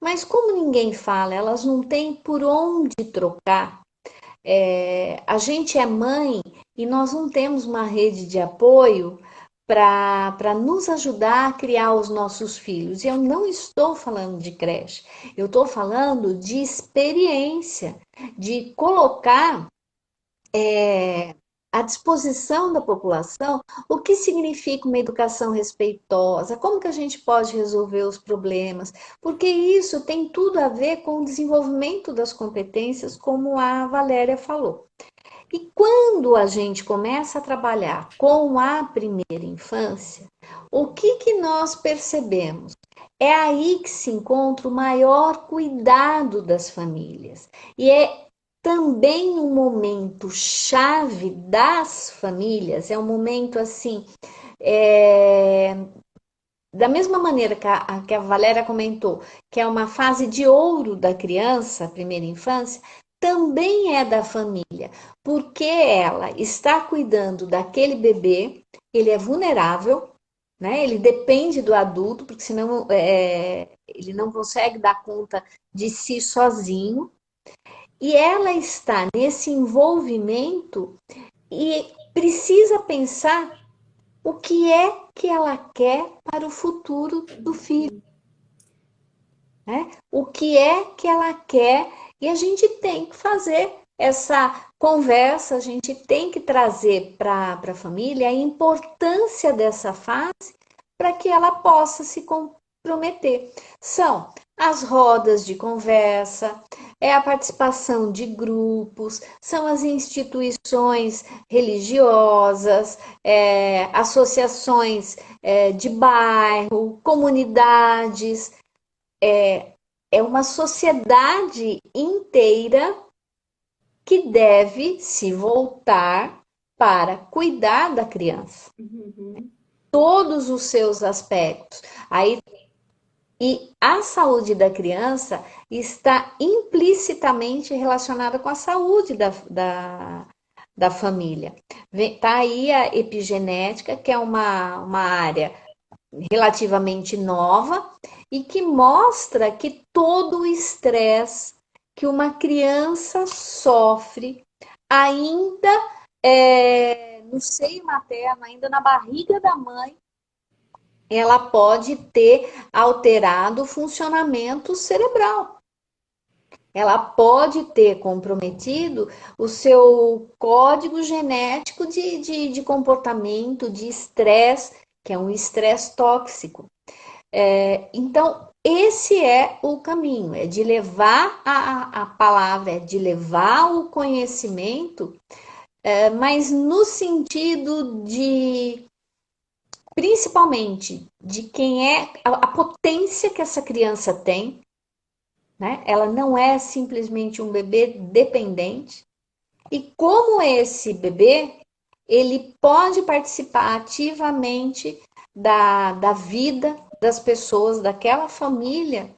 mas como ninguém fala, elas não têm por onde trocar. A gente é mãe e nós não temos uma rede de apoio para nos ajudar a criar os nossos filhos. E eu não estou falando de creche, eu estou falando de experiência, de colocar à disposição da população o que significa uma educação respeitosa, como que a gente pode resolver os problemas, porque isso tem tudo a ver com o desenvolvimento das competências, como a Valéria falou. E quando a gente começa a trabalhar com a primeira infância, o que nós percebemos? É aí que se encontra o maior cuidado das famílias. E é também um momento chave das famílias, é um momento assim, é, da mesma maneira que a Valéria comentou, que é uma fase de ouro da criança, primeira infância, também é da família, porque ela está cuidando daquele bebê, ele é vulnerável, né? Ele depende do adulto, porque senão ele não consegue dar conta de si sozinho. E ela está nesse envolvimento e precisa pensar o que é que ela quer para o futuro do filho, né? O que é que ela quer e a gente tem que fazer essa conversa, a gente tem que trazer para a família a importância dessa fase para que ela possa se comprometer. São as rodas de conversa, é a participação de grupos, são as instituições religiosas, associações de bairro, comunidades, é uma sociedade inteira que deve se voltar para cuidar da criança. Uhum. Todos os seus aspectos. Aí, e a saúde da criança está implicitamente relacionada com a saúde da família. Tá aí a epigenética, que é uma área relativamente nova e que mostra que todo o estresse que uma criança sofre ainda no seio materno, ainda na barriga da mãe, ela pode ter alterado o funcionamento cerebral. Ela pode ter comprometido o seu código genético de comportamento, de estresse, que é um estresse tóxico. Então, esse é o caminho, é de levar a palavra, é de levar o conhecimento, mas no sentido de, principalmente, de quem é a potência que essa criança tem, né? Ela não é simplesmente um bebê dependente. E como esse bebê, ele pode participar ativamente da vida das pessoas, daquela família,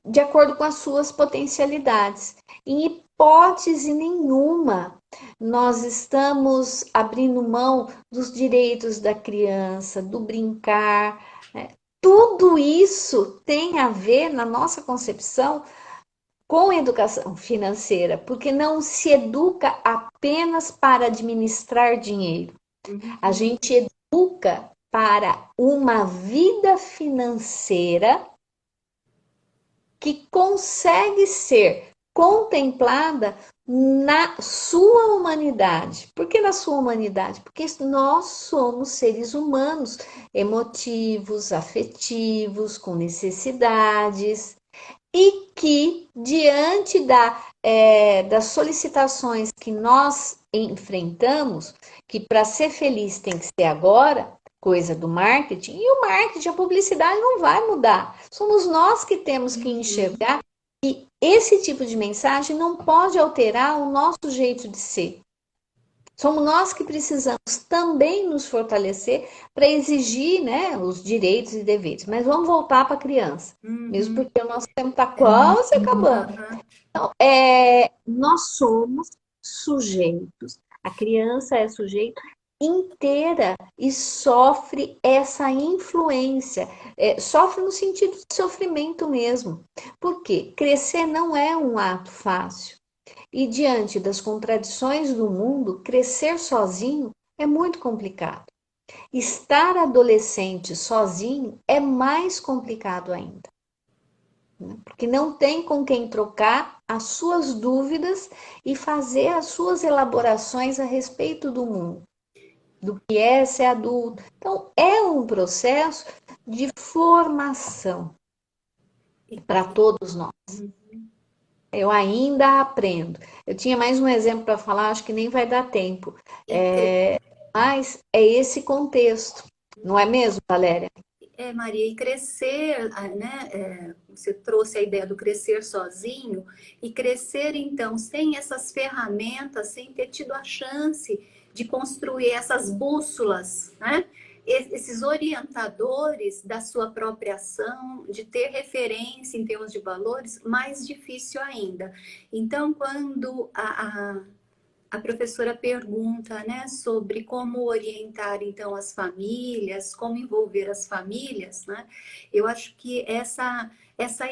de acordo com as suas potencialidades. Em hipótese nenhuma, nós estamos abrindo mão dos direitos da criança, do brincar, né? Tudo isso tem a ver, na nossa concepção, com educação financeira, porque não se educa apenas para administrar dinheiro. A Uhum. gente educa para uma vida financeira que consegue ser contemplada na sua humanidade. Por que na sua humanidade? Porque nós somos seres humanos, emotivos, afetivos, com necessidades, e que, diante das solicitações que nós enfrentamos, que para ser feliz tem que ser agora, coisa do marketing, e o marketing, a publicidade não vai mudar. Somos nós que temos que Uhum. enxergar que esse tipo de mensagem não pode alterar o nosso jeito de ser. Somos nós que precisamos também nos fortalecer para exigir, né, os direitos e deveres. Mas vamos voltar para a criança, mesmo Uhum. porque o nosso tempo está quase acabando. Aham. Nós somos sujeitos, a criança é sujeito inteira e sofre essa influência, sofre no sentido de sofrimento mesmo. Por quê? Crescer não é um ato fácil. E diante das contradições do mundo, crescer sozinho é muito complicado. Estar adolescente sozinho é mais complicado ainda, né? Porque não tem com quem trocar as suas dúvidas e fazer as suas elaborações a respeito do mundo, do que é ser adulto. Então, é um processo de formação E- para todos nós. Uhum. Eu ainda aprendo. Eu tinha mais um exemplo para falar, acho que nem vai dar tempo. E Mas é esse contexto, não é mesmo, Valéria? Maria, e crescer, né? Você trouxe a ideia do crescer sozinho, e crescer, então, sem essas ferramentas, sem ter tido a chance de construir essas bússolas, né? Esses orientadores da sua própria ação, de ter referência em termos de valores, mais difícil ainda. Então, quando a professora pergunta, né, sobre como orientar então as famílias, como envolver as famílias, né? Eu acho que essa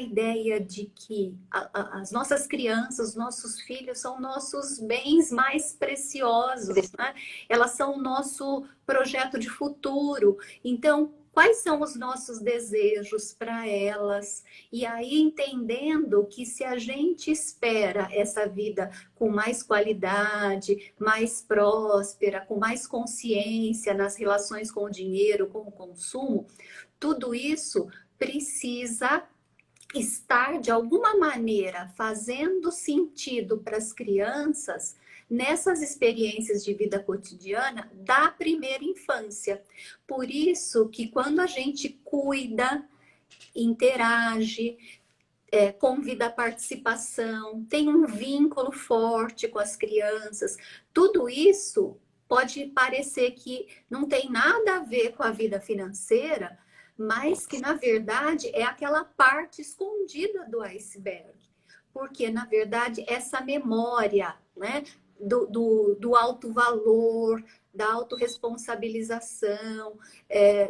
ideia de que as nossas crianças, os nossos filhos são nossos bens mais preciosos, né? Elas são o nosso projeto de futuro. Então, quais são os nossos desejos para elas? E aí entendendo que se a gente espera essa vida com mais qualidade, mais próspera, com mais consciência nas relações com o dinheiro, com o consumo, tudo isso precisa estar de alguma maneira fazendo sentido para as crianças nessas experiências de vida cotidiana da primeira infância. Por isso que quando a gente cuida, interage, convida a participação, tem um vínculo forte com as crianças. Tudo isso pode parecer que não tem nada a ver com a vida financeira, mas que na verdade é aquela parte escondida do iceberg. Porque na verdade essa memória, né? do alto valor, da autorresponsabilização,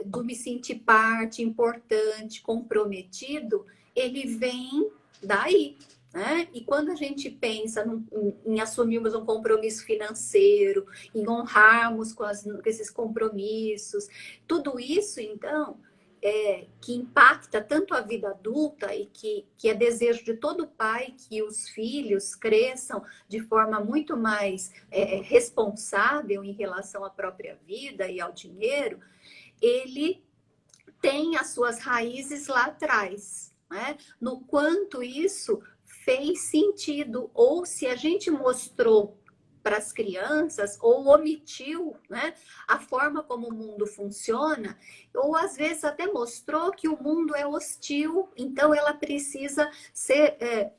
do me sentir parte, importante, comprometido, ele vem daí. Né? E quando a gente pensa em assumirmos um compromisso financeiro, em honrarmos com esses compromissos, tudo isso, então, que impacta tanto a vida adulta e que é desejo de todo pai que os filhos cresçam de forma muito mais responsável em relação à própria vida e ao dinheiro, ele tem as suas raízes lá atrás, né? No quanto isso fez sentido, ou se a gente mostrou para as crianças, ou omitiu, né, a forma como o mundo funciona, ou às vezes até mostrou que o mundo é hostil, então ela precisa ser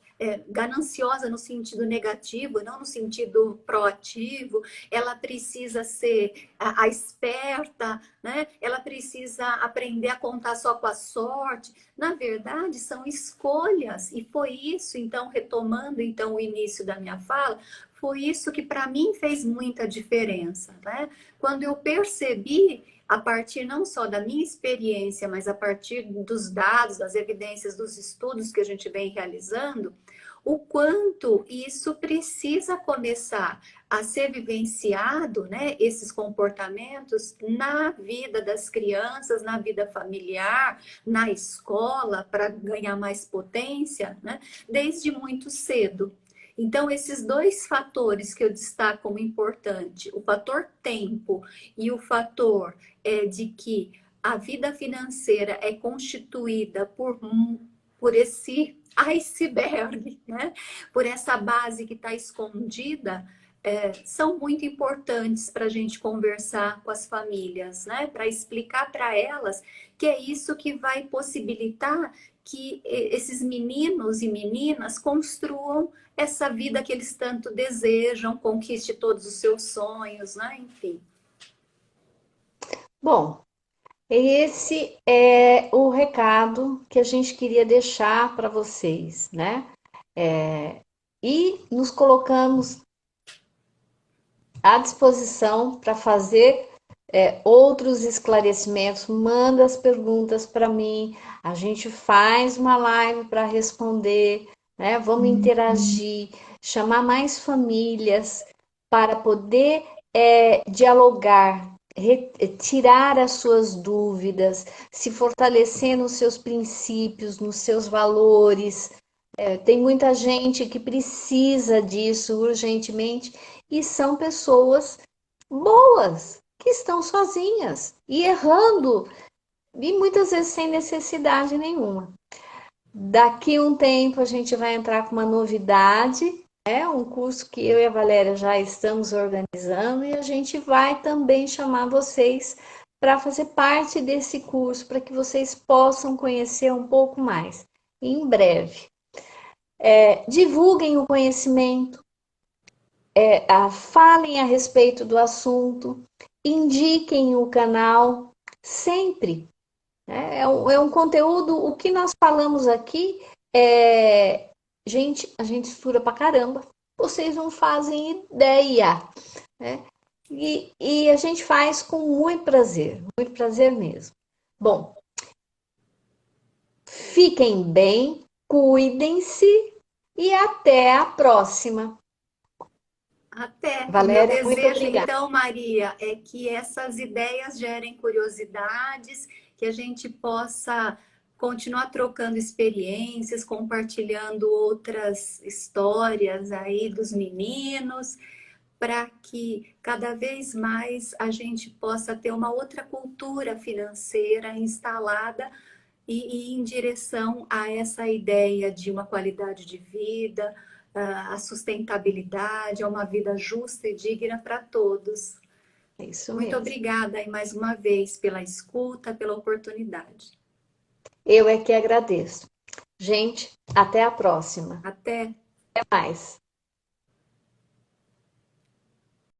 gananciosa no sentido negativo, não no sentido proativo, ela precisa ser a esperta, né? Ela precisa aprender a contar só com a sorte. Na verdade, são escolhas, e foi isso, então, retomando então o início da minha fala, foi isso que para mim fez muita diferença, né? Quando eu percebi, a partir não só da minha experiência, mas a partir dos dados, das evidências, dos estudos que a gente vem realizando, o quanto isso precisa começar a ser vivenciado, né, esses comportamentos na vida das crianças, na vida familiar, na escola, para ganhar mais potência, né, desde muito cedo. Então, esses dois fatores que eu destaco como importante, o fator tempo e o fator de que a vida financeira é constituída por esse iceberg, né? Por essa base que está escondida, são muito importantes para a gente conversar com as famílias, né? Para explicar para elas que é isso que vai possibilitar que esses meninos e meninas construam essa vida que eles tanto desejam, conquiste todos os seus sonhos, né? Enfim. Bom, esse é o recado que a gente queria deixar para vocês, né? E nos colocamos à disposição para fazer outros esclarecimentos. Manda as perguntas para mim, a gente faz uma live para responder, né? Vamos interagir, chamar mais famílias para poder dialogar, tirar as suas dúvidas, se fortalecer nos seus princípios, nos seus valores. Tem muita gente que precisa disso urgentemente e são pessoas boas, que estão sozinhas e errando, e muitas vezes sem necessidade nenhuma. Daqui a um tempo a gente vai entrar com uma novidade, um curso que eu e a Valéria já estamos organizando, e a gente vai também chamar vocês para fazer parte desse curso, para que vocês possam conhecer um pouco mais. Em breve. Divulguem o conhecimento, falem a respeito do assunto, indiquem o canal sempre. É um conteúdo, o que nós falamos aqui gente, a gente estuda pra caramba, vocês não fazem ideia, né? E a gente faz com muito prazer mesmo. Bom, fiquem bem, cuidem-se e até a próxima. Até. O meu Valéria, muito desejo, obrigada. então, Maria, é que essas ideias gerem curiosidades, que a gente possa continuar trocando experiências, compartilhando outras histórias aí dos meninos, para que cada vez mais a gente possa ter uma outra cultura financeira instalada e ir em direção a essa ideia de uma qualidade de vida, a sustentabilidade, a uma vida justa e digna para todos. É isso Muito mesmo. obrigada aí mais uma vez pela escuta, pela oportunidade. Eu é que agradeço. Gente, até a próxima. Até. Até mais.